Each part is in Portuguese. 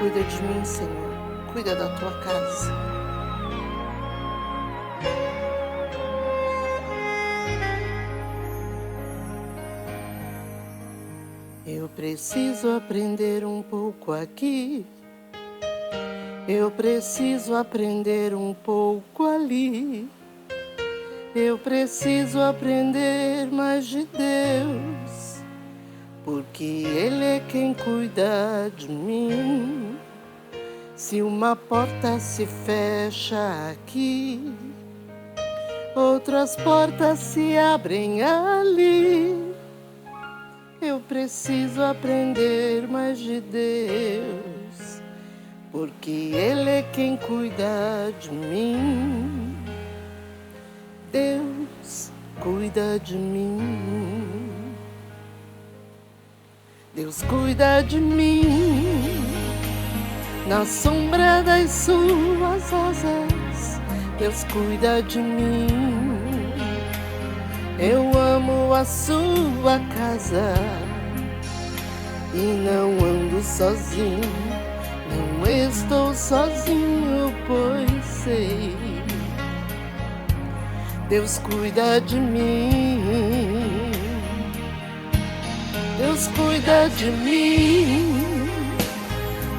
Cuida de mim, Senhor. Cuida da tua casa. Eu preciso aprender um pouco aqui. Eu preciso aprender um pouco ali. Eu preciso aprender mais de Deus, porque Ele é quem cuida de mim. Se uma porta se fecha aqui, outras portas se abrem ali. Eu preciso aprender mais de Deus, porque Ele é quem cuida de mim. Deus cuida de mim. Deus cuida de mim. Na sombra das suas asas, Deus cuida de mim. Eu amo a sua casa e não ando sozinho. Não estou sozinho, pois sei. Deus cuida de mim. Deus cuida de mim.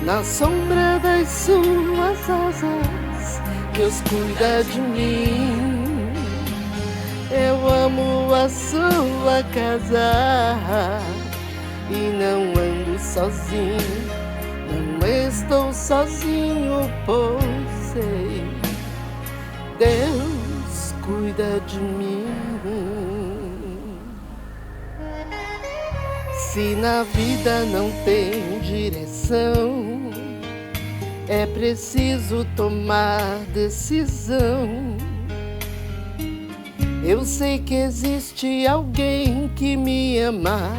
Na sombra das suas asas, Deus cuida de mim. Eu amo a sua casa e não ando sozinho. Não estou sozinho, pois sei. Deus cuida de mim. Se na vida não tem direção, é preciso tomar decisão. Eu sei que existe alguém que me ama.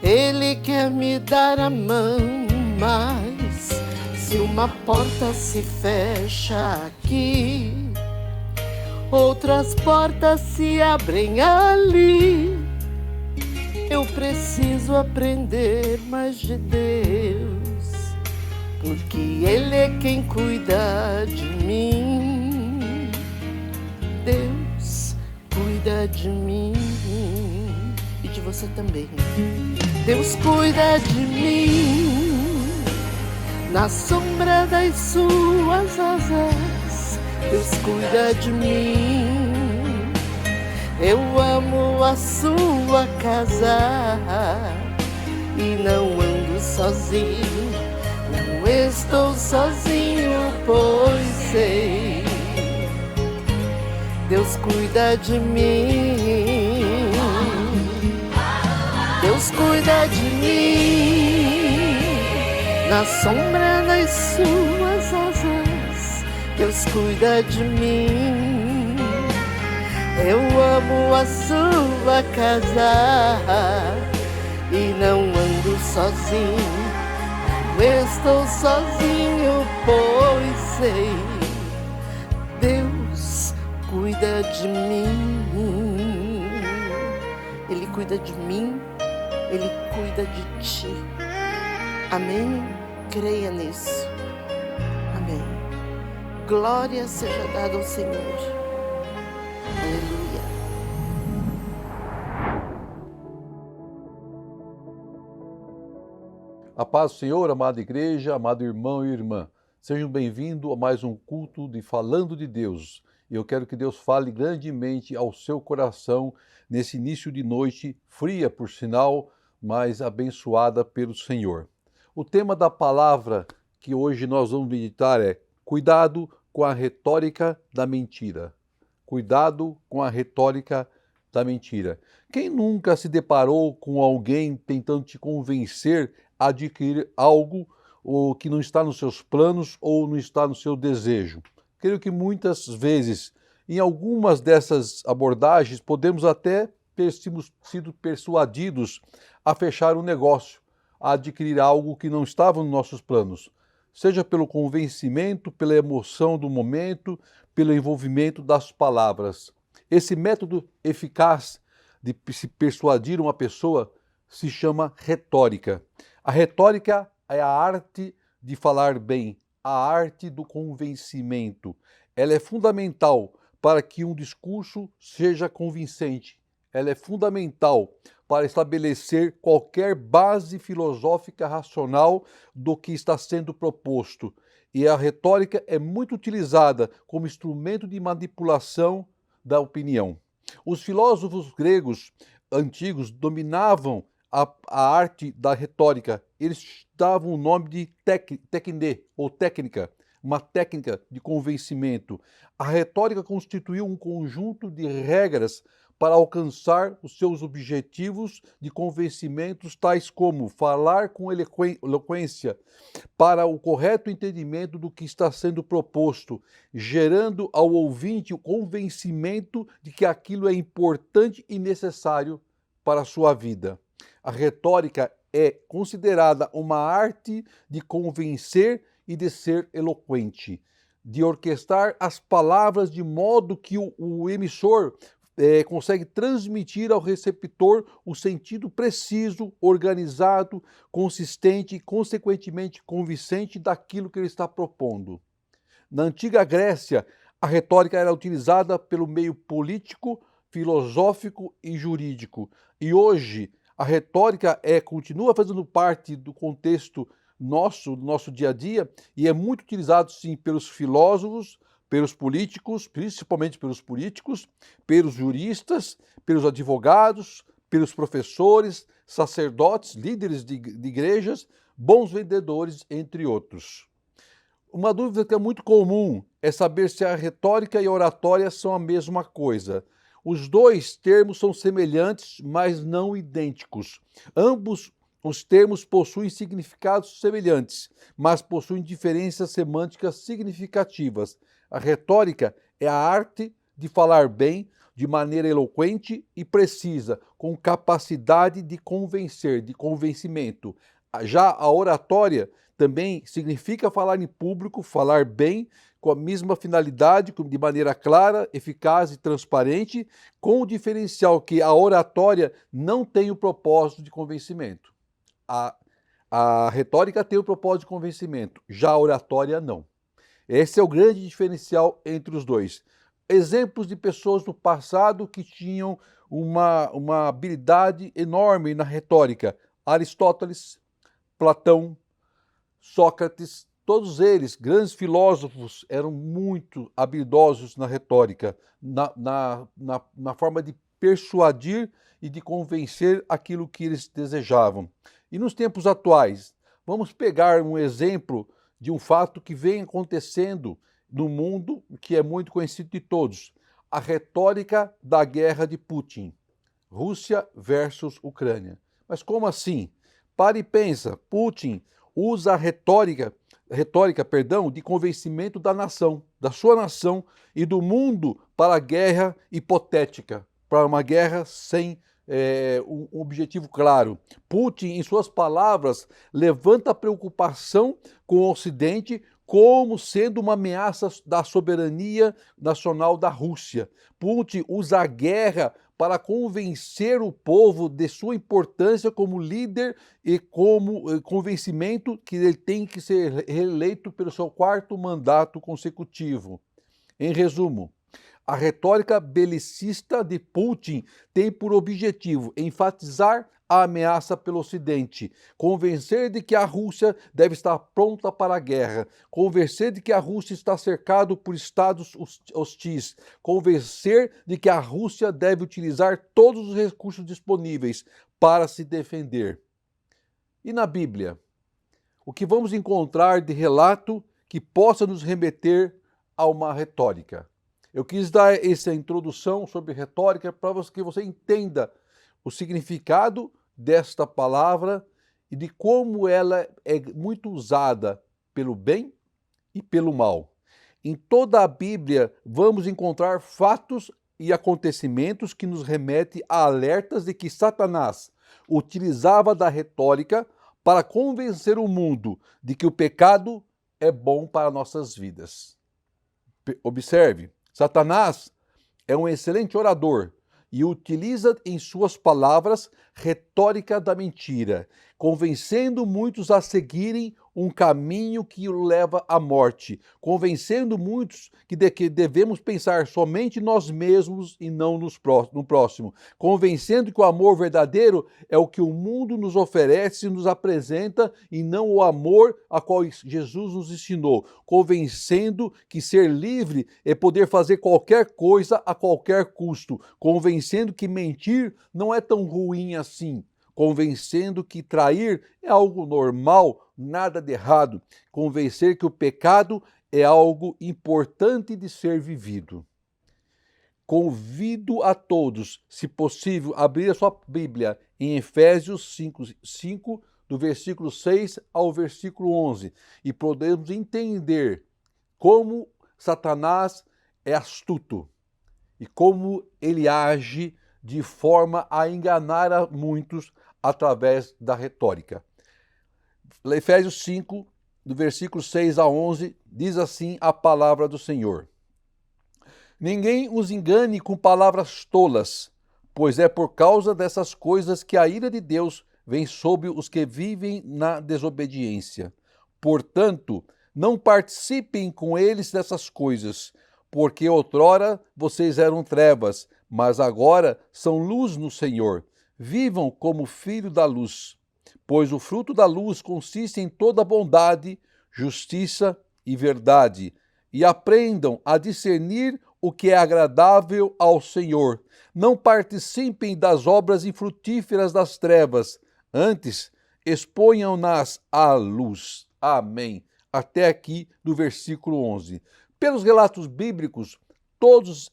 Ele quer me dar a mão, mas se uma porta se fecha aqui, outras portas se abrem ali. Eu preciso aprender mais de Deus, porque Ele é quem cuida de mim. Deus cuida de mim e de você também. Deus cuida de mim. Na sombra das suas asas, Deus cuida de mim. Eu amo a sua casa e não ando sozinho. Não estou sozinho, pois sei. Deus cuida de mim. Deus cuida de mim. Na sombra das suas asas, Deus cuida de mim. Eu amo a sua casa e não ando sozinho. Não estou sozinho, pois sei. Deus cuida de mim. Ele cuida de mim, Ele cuida de ti. Amém? Creia nisso. Amém. Glória seja dada ao Senhor. Aleluia. A paz do Senhor, amada igreja, amado irmão e irmã. Sejam bem-vindos a mais um culto de Falando de Deus. E eu quero que Deus fale grandemente ao seu coração nesse início de noite, fria por sinal, mas abençoada pelo Senhor. O tema da palavra que hoje nós vamos meditar é cuidado com a retórica da mentira. Cuidado com a retórica da mentira. Quem nunca se deparou com alguém tentando te convencer a adquirir algo ou que não está nos seus planos ou não está no seu desejo? Creio que muitas vezes, em algumas dessas abordagens, podemos até ter sido persuadidos a fechar um negócio, a adquirir algo que não estava nos nossos planos, seja pelo convencimento, pela emoção do momento, pelo envolvimento das palavras. Esse método eficaz de se persuadir uma pessoa se chama retórica. A retórica é a arte de falar bem, a arte do convencimento. Ela é fundamental para que um discurso seja convincente. Ela é fundamental para estabelecer qualquer base filosófica racional do que está sendo proposto. E a retórica é muito utilizada como instrumento de manipulação da opinião. Os filósofos gregos antigos dominavam a arte da retórica. Eles davam o nome de tecne, ou técnica, uma técnica de convencimento. A retórica constituiu um conjunto de regras para alcançar os seus objetivos de convencimentos, tais como falar com eloquência para o correto entendimento do que está sendo proposto, gerando ao ouvinte o convencimento de que aquilo é importante e necessário para a sua vida. A retórica é considerada uma arte de convencer e de ser eloquente, de orquestrar as palavras de modo que o emissor consegue transmitir ao receptor o sentido preciso, organizado, consistente e, consequentemente, convincente daquilo que ele está propondo. Na antiga Grécia, a retórica era utilizada pelo meio político, filosófico e jurídico. E hoje, a retórica continua fazendo parte do contexto do nosso dia a dia, e é muito utilizado, sim, pelos filósofos, pelos políticos, principalmente pelos políticos, pelos juristas, pelos advogados, pelos professores, sacerdotes, líderes de igrejas, bons vendedores, entre outros. Uma dúvida que é muito comum é saber se a retórica e a oratória são a mesma coisa. Os dois termos são semelhantes, mas não idênticos. Ambos os termos possuem significados semelhantes, mas possuem diferenças semânticas significativas. A retórica é a arte de falar bem, de maneira eloquente e precisa, com capacidade de convencer, de convencimento. Já a oratória também significa falar em público, falar bem, com a mesma finalidade, de maneira clara, eficaz e transparente, com o diferencial que a oratória não tem o propósito de convencimento. A retórica tem o propósito de convencimento, já a oratória não. Esse é o grande diferencial entre os dois. Exemplos de pessoas do passado que tinham uma habilidade enorme na retórica: Aristóteles, Platão, Sócrates, todos eles, grandes filósofos, eram muito habilidosos na retórica, na forma de persuadir e de convencer aquilo que eles desejavam. E nos tempos atuais, vamos pegar um exemplo de um fato que vem acontecendo no mundo, que é muito conhecido de todos: a retórica da guerra de Putin, Rússia versus Ucrânia. Mas como assim? Para e pensa, Putin usa a retórica, de convencimento da nação, da sua nação e do mundo para a guerra hipotética, para uma guerra sem um objetivo claro. Putin, em suas palavras, levanta a preocupação com o Ocidente como sendo uma ameaça da soberania nacional da Rússia. Putin usa a guerra para convencer o povo de sua importância como líder e como convencimento que ele tem que ser reeleito pelo seu 4º mandato consecutivo. Em resumo, a retórica belicista de Putin tem por objetivo enfatizar a ameaça pelo Ocidente, convencer de que a Rússia deve estar pronta para a guerra, convencer de que a Rússia está cercada por estados hostis, convencer de que a Rússia deve utilizar todos os recursos disponíveis para se defender. E na Bíblia? O que vamos encontrar de relato que possa nos remeter a uma retórica? Eu quis dar essa introdução sobre retórica para que você entenda o significado desta palavra e de como ela é muito usada pelo bem e pelo mal. Em toda a Bíblia vamos encontrar fatos e acontecimentos que nos remetem a alertas de que Satanás utilizava da retórica para convencer o mundo de que o pecado é bom para nossas vidas. Observe, Satanás é um excelente orador e utiliza em suas palavras retórica da mentira, convencendo muitos a seguirem um caminho que o leva à morte, convencendo muitos que devemos pensar somente em nós mesmos e não no próximo, convencendo que o amor verdadeiro é o que o mundo nos oferece e nos apresenta e não o amor a qual Jesus nos ensinou, convencendo que ser livre é poder fazer qualquer coisa a qualquer custo, convencendo que mentir não é tão ruim assim, convencendo que trair é algo normal, nada de errado, convencer que o pecado é algo importante de ser vivido. Convido a todos, se possível, a abrir a sua Bíblia em Efésios 5, do versículo 6 ao versículo 11, e podemos entender como Satanás é astuto e como ele age de forma a enganar a muitos através da retórica. Efésios 5, do versículo 6 a 11, diz assim a palavra do Senhor. Ninguém os engane com palavras tolas, pois é por causa dessas coisas que a ira de Deus vem sobre os que vivem na desobediência. Portanto, não participem com eles dessas coisas, porque outrora vocês eram trevas, mas agora são luz no Senhor. Vivam como filhos da luz, pois o fruto da luz consiste em toda bondade, justiça e verdade, e aprendam a discernir o que é agradável ao Senhor. Não participem das obras infrutíferas das trevas, antes exponham-nas à luz. Amém. Até aqui do versículo 11. Pelos relatos bíblicos, todos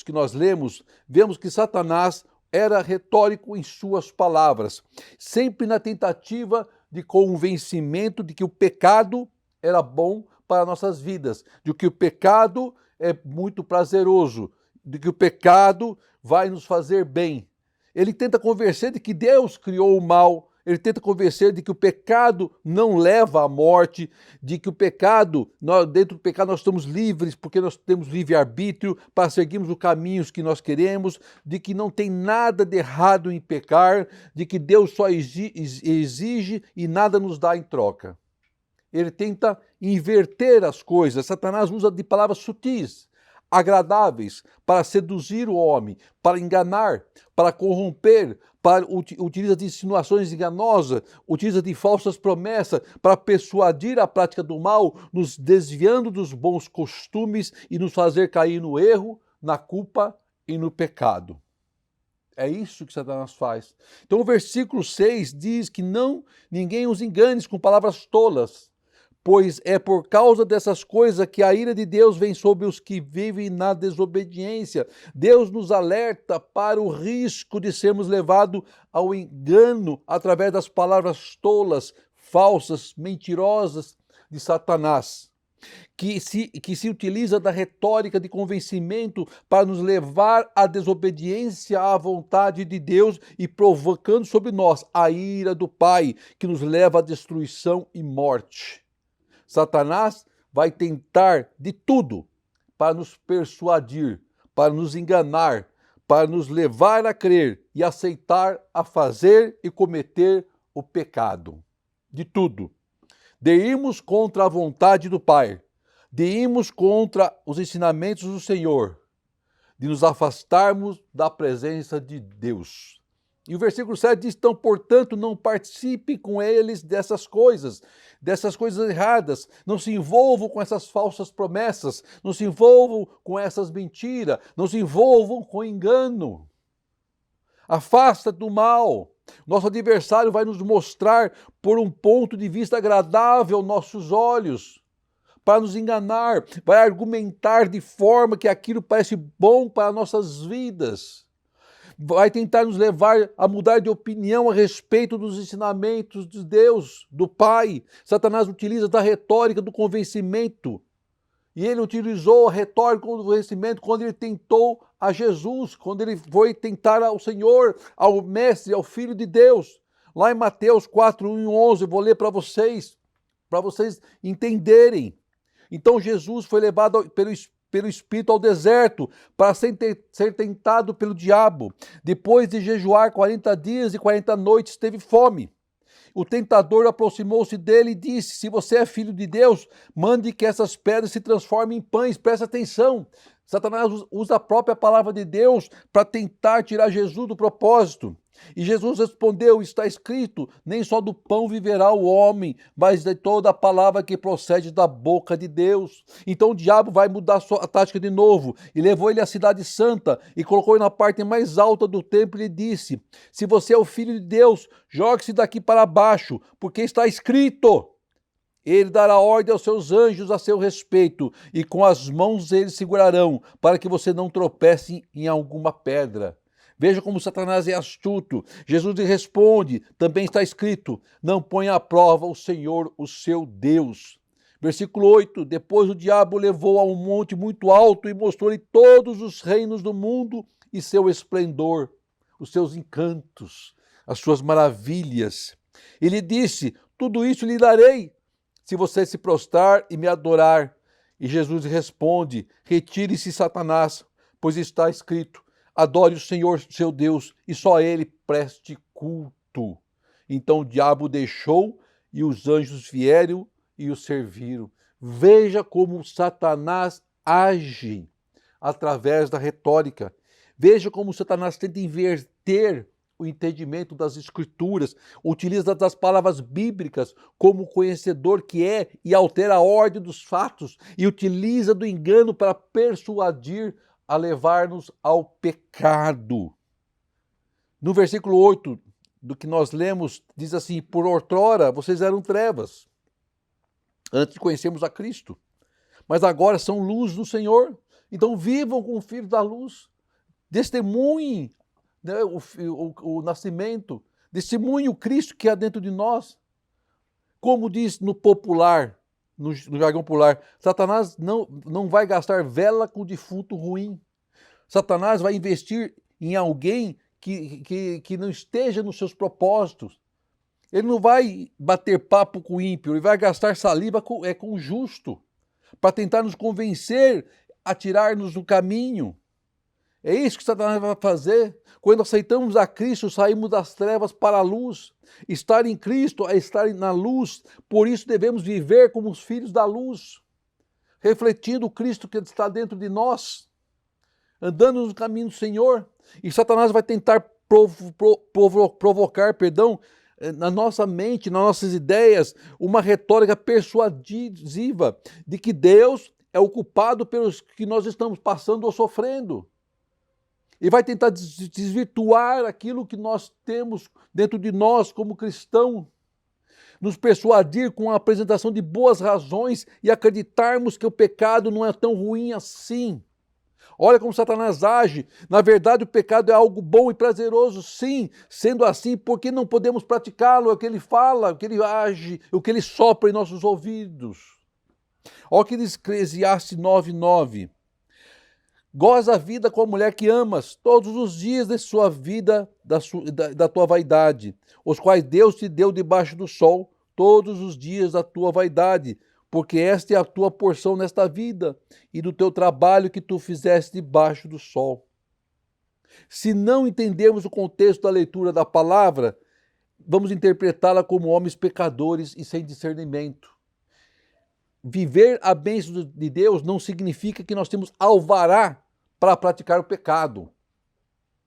que nós lemos, vemos que Satanás era retórico em suas palavras, sempre na tentativa de convencimento de que o pecado era bom para nossas vidas, de que o pecado é muito prazeroso, de que o pecado vai nos fazer bem. Ele tenta convencer de que Deus criou o mal, ele tenta convencer de que o pecado não leva à morte, de que o pecado, dentro do pecado nós estamos livres, porque nós temos livre-arbítrio para seguirmos os caminhos que nós queremos, de que não tem nada de errado em pecar, de que Deus só exige e nada nos dá em troca. Ele tenta inverter as coisas. Satanás usa de palavras sutis, agradáveis, para seduzir o homem, para enganar, para corromper, utiliza de insinuações enganosas, utiliza de falsas promessas para persuadir a prática do mal, nos desviando dos bons costumes e nos fazer cair no erro, na culpa e no pecado. É isso que Satanás faz. Então o versículo 6 diz que ninguém os engane com palavras tolas, pois é por causa dessas coisas que a ira de Deus vem sobre os que vivem na desobediência. Deus nos alerta para o risco de sermos levados ao engano através das palavras tolas, falsas, mentirosas de Satanás, que se utiliza da retórica de convencimento para nos levar à desobediência à vontade de Deus e provocando sobre nós a ira do Pai, que nos leva à destruição e morte. Satanás vai tentar de tudo para nos persuadir, para nos enganar, para nos levar a crer e aceitar a fazer e cometer o pecado. De tudo. De irmos contra a vontade do Pai, de irmos contra os ensinamentos do Senhor, de nos afastarmos da presença de Deus. E o versículo 7 diz, então, portanto, não participe com eles dessas coisas erradas, não se envolvam com essas falsas promessas, não se envolvam com essas mentiras, não se envolvam com engano. Afasta do mal. Nosso adversário vai nos mostrar por um ponto de vista agradável aos nossos olhos, para nos enganar, vai argumentar de forma que aquilo parece bom para nossas vidas. Vai tentar nos levar a mudar de opinião a respeito dos ensinamentos de Deus, do Pai. Satanás utiliza da retórica do convencimento. E ele utilizou a retórica do convencimento quando ele tentou a Jesus, quando ele foi tentar ao Senhor, ao Mestre, ao Filho de Deus. Lá em Mateus 4, 1 e 11, eu vou ler para vocês entenderem. Então Jesus foi levado pelo Espírito ao deserto, para ser tentado pelo diabo. Depois de jejuar 40 dias e 40 noites, teve fome. O tentador aproximou-se dele e disse: se você é filho de Deus, mande que essas pedras se transformem em pães. Presta atenção. Satanás usa a própria palavra de Deus para tentar tirar Jesus do propósito. E Jesus respondeu: está escrito, nem só do pão viverá o homem, mas de toda a palavra que procede da boca de Deus. Então o diabo vai mudar a tática de novo, e levou ele à cidade santa, e colocou ele na parte mais alta do templo, e lhe disse: se você é o filho de Deus, jogue-se daqui para baixo, porque está escrito, ele dará ordem aos seus anjos a seu respeito, e com as mãos eles segurarão, para que você não tropece em alguma pedra. Veja como Satanás é astuto. Jesus lhe responde, também está escrito, não ponha à prova o Senhor, o seu Deus. Versículo 8, depois o diabo o levou a um monte muito alto e mostrou-lhe todos os reinos do mundo e seu esplendor, os seus encantos, as suas maravilhas. E lhe disse, tudo isso lhe darei, se você se prostrar e me adorar. E Jesus lhe responde, retire-se, Satanás, pois está escrito, adore o Senhor, seu Deus, e só a ele preste culto. Então o diabo deixou e os anjos vieram e o serviram. Veja como Satanás age através da retórica. Veja como Satanás tenta inverter o entendimento das Escrituras, utiliza das palavras bíblicas como conhecedor que é e altera a ordem dos fatos e utiliza do engano para persuadir a levar-nos ao pecado. No versículo 8 do que nós lemos, diz assim, por outrora vocês eram trevas, antes de conhecermos a Cristo, mas agora são luz do Senhor, então vivam com o Filho da luz, testemunhem, né, o nascimento, testemunhem o Cristo que há dentro de nós. Como diz no popular, no jargão popular, Satanás não vai gastar vela com defunto ruim. Satanás vai investir em alguém que não esteja nos seus propósitos. Ele não vai bater papo com o ímpio, ele vai gastar saliva com o justo, para tentar nos convencer a tirar-nos do caminho. É isso que Satanás vai fazer. Quando aceitamos a Cristo, saímos das trevas para a luz. Estar em Cristo é estar na luz, por isso devemos viver como os filhos da luz, refletindo o Cristo que está dentro de nós, andando no caminho do Senhor. E Satanás vai tentar provocar, na nossa mente, nas nossas ideias, uma retórica persuasiva de que Deus é o culpado pelos que nós estamos passando ou sofrendo. E vai tentar desvirtuar aquilo que nós temos dentro de nós como cristão, nos persuadir com a apresentação de boas razões e acreditarmos que o pecado não é tão ruim assim. Olha como Satanás age. Na verdade, o pecado é algo bom e prazeroso, sim. Sendo assim, por que não podemos praticá-lo? É o que ele fala, o que ele age, o que ele sopra em nossos ouvidos. Olha o que diz Eclesiastes 9:9. Goza a vida com a mulher que amas, todos os dias de sua vida, da tua vaidade, os quais Deus te deu debaixo do sol, todos os dias da tua vaidade, porque esta é a tua porção nesta vida, e do teu trabalho que tu fizeste debaixo do sol. Se não entendermos o contexto da leitura da palavra, vamos interpretá-la como homens pecadores e sem discernimento. Viver a bênção de Deus não significa que nós temos alvará para praticar o pecado.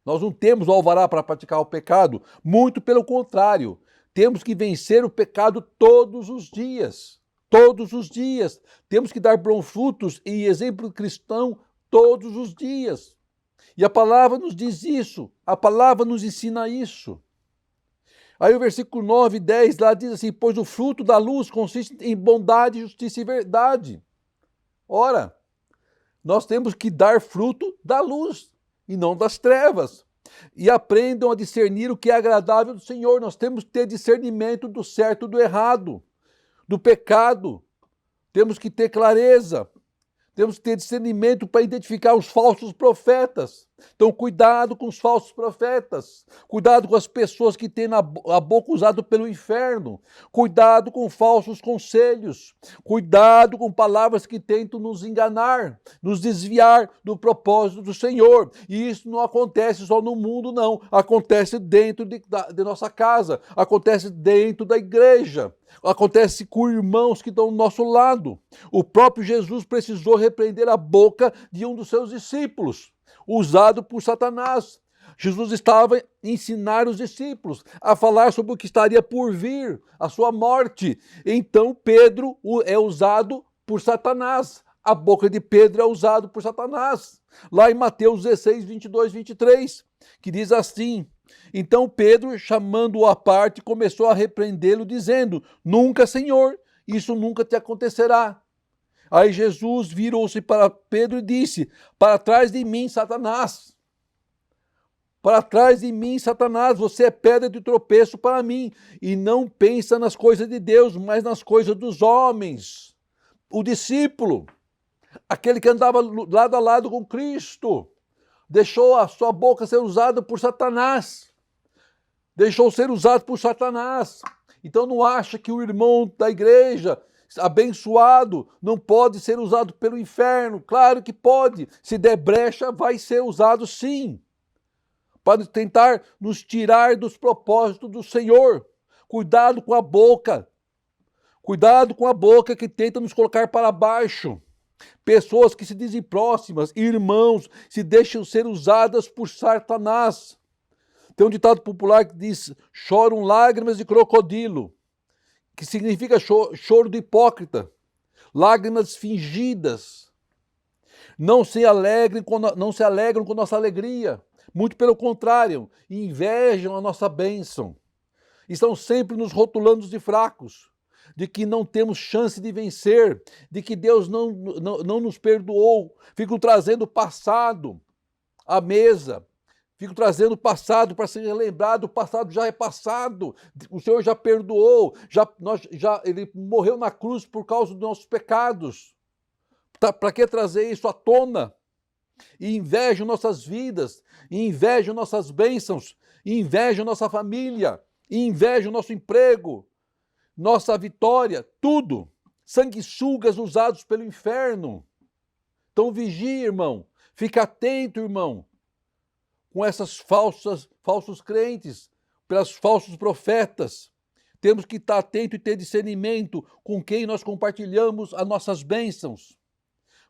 Nós não temos o alvará para praticar o pecado, muito pelo contrário. Temos que vencer o pecado todos os dias. Todos os dias. Temos que dar bons frutos e exemplo cristão todos os dias. E a palavra nos diz isso. A palavra nos ensina isso. Aí o versículo 9 e 10 lá diz assim, pois o fruto da luz consiste em bondade, justiça e verdade. Ora, nós temos que dar fruto da luz e não das trevas. E aprendam a discernir o que é agradável do Senhor. Nós temos que ter discernimento do certo e do errado, do pecado. Temos que ter clareza. Temos que ter discernimento para identificar os falsos profetas. Então, cuidado com os falsos profetas, cuidado com as pessoas que têm a boca usada pelo inferno, cuidado com falsos conselhos, cuidado com palavras que tentam nos enganar, nos desviar do propósito do Senhor. E isso não acontece só no mundo, não, acontece dentro de nossa casa, acontece dentro da igreja, acontece com irmãos que estão do nosso lado. O próprio Jesus precisou repreender a boca de um dos seus discípulos, usado por Satanás. Jesus estava a ensinar os discípulos a falar sobre o que estaria por vir, a sua morte. Então Pedro é usado por Satanás. A boca de Pedro é usada por Satanás. Lá em Mateus 16, 22, 23, que diz assim: então Pedro, chamando-o à parte, começou a repreendê-lo, dizendo: nunca, Senhor, isso nunca te acontecerá. Aí Jesus virou-se para Pedro e disse: para trás de mim, Satanás. Para trás de mim, Satanás, você é pedra de tropeço para mim, e não pensa nas coisas de Deus, mas nas coisas dos homens. O discípulo, aquele que andava lado a lado com Cristo, deixou a sua boca ser usada por Satanás. Deixou ser usado por Satanás. Então não acha que o irmão da igreja abençoado não pode ser usado pelo inferno. Claro que pode. Se der brecha, vai ser usado sim, para tentar nos tirar dos propósitos do Senhor. Cuidado com a boca. Cuidado com a boca que tenta nos colocar para baixo. Pessoas que se dizem próximas, irmãos, se deixam ser usadas por Satanás. Tem um ditado popular que diz: choram lágrimas de crocodilo, que significa choro de hipócrita, lágrimas fingidas. Não se alegram com nossa alegria, muito pelo contrário, invejam a nossa bênção. Estão sempre nos rotulando de fracos, de que não temos chance de vencer, de que Deus não nos perdoou. Ficam trazendo o passado à mesa, ficam trazendo o passado para ser lembrado. O passado já é passado, o Senhor já perdoou, Ele morreu na cruz por causa dos nossos pecados. Para que trazer isso à tona? E invejam nossas vidas, e invejam nossas bênçãos, e invejam nossa família, e invejam nosso emprego, nossa vitória, tudo. Sanguessugas usados pelo inferno. Então vigie, irmão. Fica atento, irmão, com essas falsos crentes, pelos falsos profetas. Temos que estar atento e ter discernimento com quem nós compartilhamos as nossas bênçãos.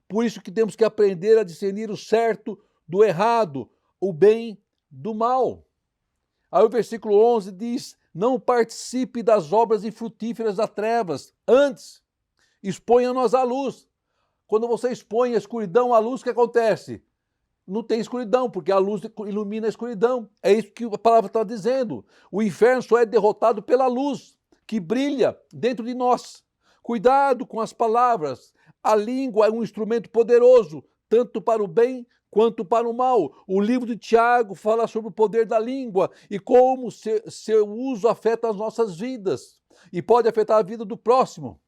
Por isso que temos que aprender a discernir o certo do errado, o bem do mal. Aí o versículo 11 diz: não participe das obras infrutíferas das trevas, antes exponha-nos à luz. Quando você expõe a escuridão à luz, o que acontece? Não tem escuridão, porque a luz ilumina a escuridão. É isso que a palavra está dizendo. O inferno só é derrotado pela luz que brilha dentro de nós. Cuidado com as palavras. A língua é um instrumento poderoso, tanto para o bem quanto para o mal. O livro de Tiago fala sobre o poder da língua e como seu uso afeta as nossas vidas e pode afetar a vida do próximo.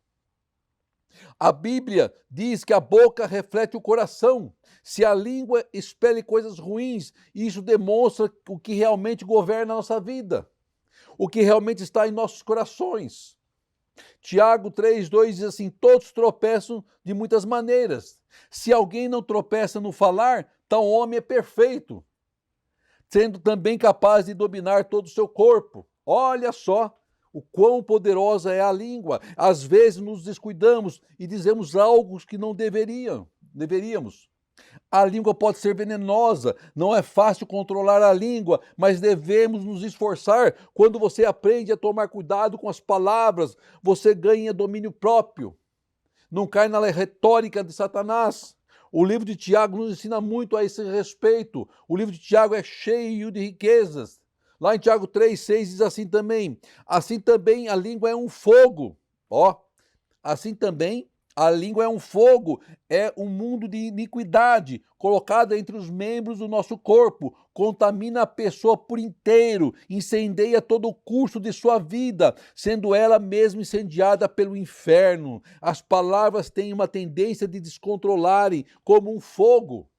A Bíblia diz que a boca reflete o coração. Se a língua expele coisas ruins, isso demonstra o que realmente governa a nossa vida, o que realmente está em nossos corações. Tiago 3,2 diz assim: todos tropeçam de muitas maneiras. Se alguém não tropeça no falar, tal homem é perfeito, sendo também capaz de dominar todo o seu corpo. Olha só o quão poderosa é a língua. Às vezes nos descuidamos e dizemos algo que não deveríamos. A língua pode ser venenosa, não é fácil controlar a língua, mas devemos nos esforçar. Quando você aprende a tomar cuidado com as palavras, você ganha domínio próprio. Não cai na retórica de Satanás. O livro de Tiago nos ensina muito a esse respeito. O livro de Tiago é cheio de riquezas. Lá em Tiago 3,6 diz assim também a língua é um fogo. Assim também a língua é um fogo, é um mundo de iniquidade colocado entre os membros do nosso corpo, contamina a pessoa por inteiro, incendeia todo o curso de sua vida, sendo ela mesma incendiada pelo inferno. As palavras têm uma tendência de descontrolarem como um fogo.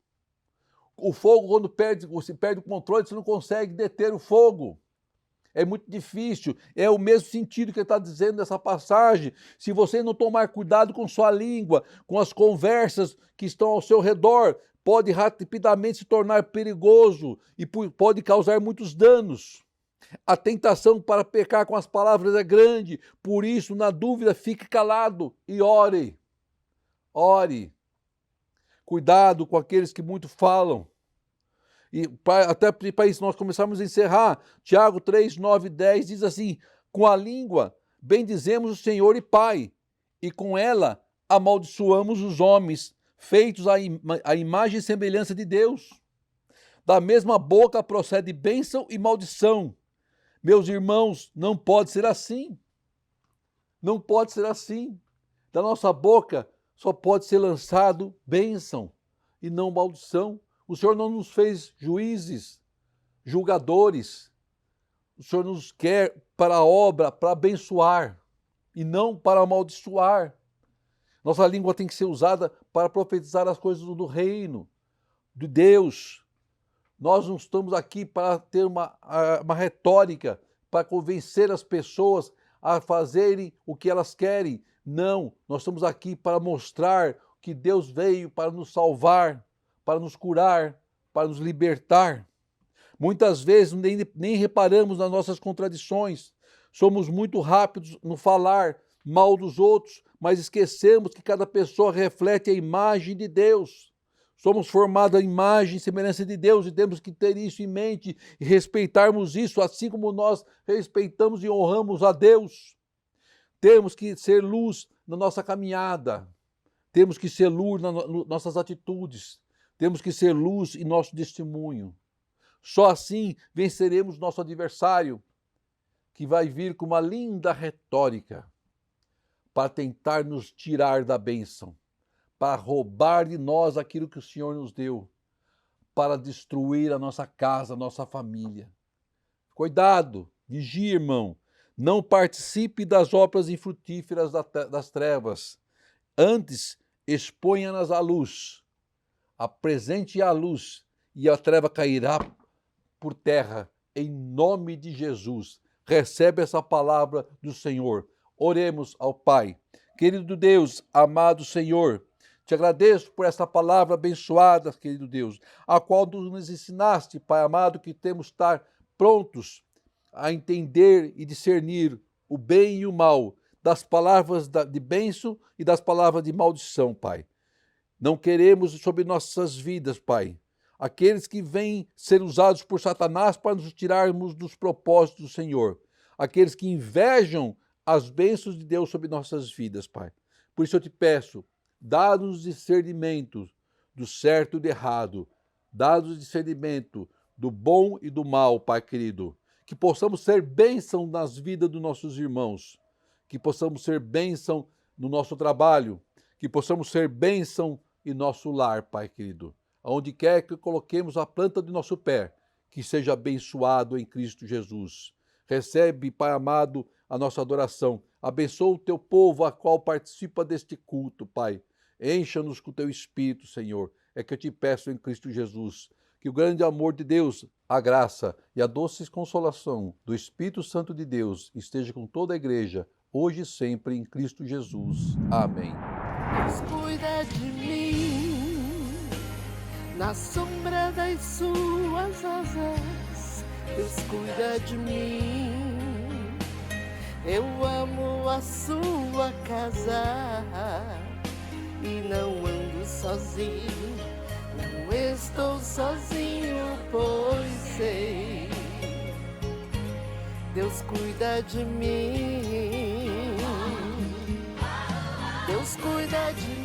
O fogo, quando você perde o controle, você não consegue deter o fogo. É muito difícil. É o mesmo sentido que ele está dizendo nessa passagem. Se você não tomar cuidado com sua língua, com as conversas que estão ao seu redor, pode rapidamente se tornar perigoso e pode causar muitos danos. A tentação para pecar com as palavras é grande. Por isso, na dúvida, fique calado e ore. Ore. Cuidado com aqueles que muito falam. E até para isso nós começamos a encerrar. Tiago 3, 9 e 10 diz assim: com a língua bendizemos o Senhor e Pai, e com ela amaldiçoamos os homens, feitos à imagem e semelhança de Deus. Da mesma boca procede bênção e maldição. Meus irmãos, não pode ser assim. Não pode ser assim. Da nossa boca só pode ser lançado bênção e não maldição. O Senhor não nos fez juízes, julgadores. O Senhor nos quer para a obra, para abençoar e não para amaldiçoar. Nossa língua tem que ser usada para profetizar as coisas do reino, de Deus. Nós não estamos aqui para ter uma retórica, para convencer as pessoas a fazerem o que elas querem. Não, nós estamos aqui para mostrar que Deus veio para nos salvar, para nos curar, para nos libertar. Muitas vezes nem reparamos nas nossas contradições. Somos muito rápidos no falar mal dos outros, mas esquecemos que cada pessoa reflete a imagem de Deus. Somos formados à imagem e semelhança de Deus e temos que ter isso em mente e respeitarmos isso, assim como nós respeitamos e honramos a Deus. Temos que ser luz na nossa caminhada. Temos que ser luz nas nossas atitudes. Temos que ser luz em nosso testemunho. Só assim venceremos nosso adversário, que vai vir com uma linda retórica para tentar nos tirar da bênção, para roubar de nós aquilo que o Senhor nos deu, para destruir a nossa casa, a nossa família. Cuidado, vigie, irmão. Não participe das obras infrutíferas das trevas. Antes, exponha-nas à luz. Apresente a luz e a treva cairá por terra, em nome de Jesus. Recebe essa palavra do Senhor. Oremos ao Pai. Querido Deus, amado Senhor, te agradeço por essa palavra abençoada, querido Deus, a qual tu nos ensinaste, Pai amado, que temos que estar prontos a entender e discernir o bem e o mal, das palavras de bênção e das palavras de maldição, Pai. Não queremos sobre nossas vidas, Pai, aqueles que vêm ser usados por Satanás para nos tirarmos dos propósitos do Senhor, aqueles que invejam as bênçãos de Deus sobre nossas vidas, Pai. Por isso eu te peço, dá-nos discernimento do certo e do errado, dá-nos discernimento do bom e do mal, Pai querido, que possamos ser bênção nas vidas dos nossos irmãos, que possamos ser bênção no nosso trabalho, que possamos ser bênção em nosso lar, Pai querido. Aonde quer que coloquemos a planta do nosso pé, que seja abençoado em Cristo Jesus. Recebe, Pai amado, a nossa adoração. Abençoa o teu povo, a qual participa deste culto, Pai. Encha-nos com o teu Espírito, Senhor. É que eu te peço em Cristo Jesus. Que o grande amor de Deus, a graça e a doce consolação do Espírito Santo de Deus esteja com toda a igreja, hoje e sempre, em Cristo Jesus. Amém. Deus cuida de mim, na sombra das suas asas. Deus cuida de mim, eu amo a sua casa e não ando sozinho, não estou sozinho, pois sei, Deus cuida de mim. Deus cuida de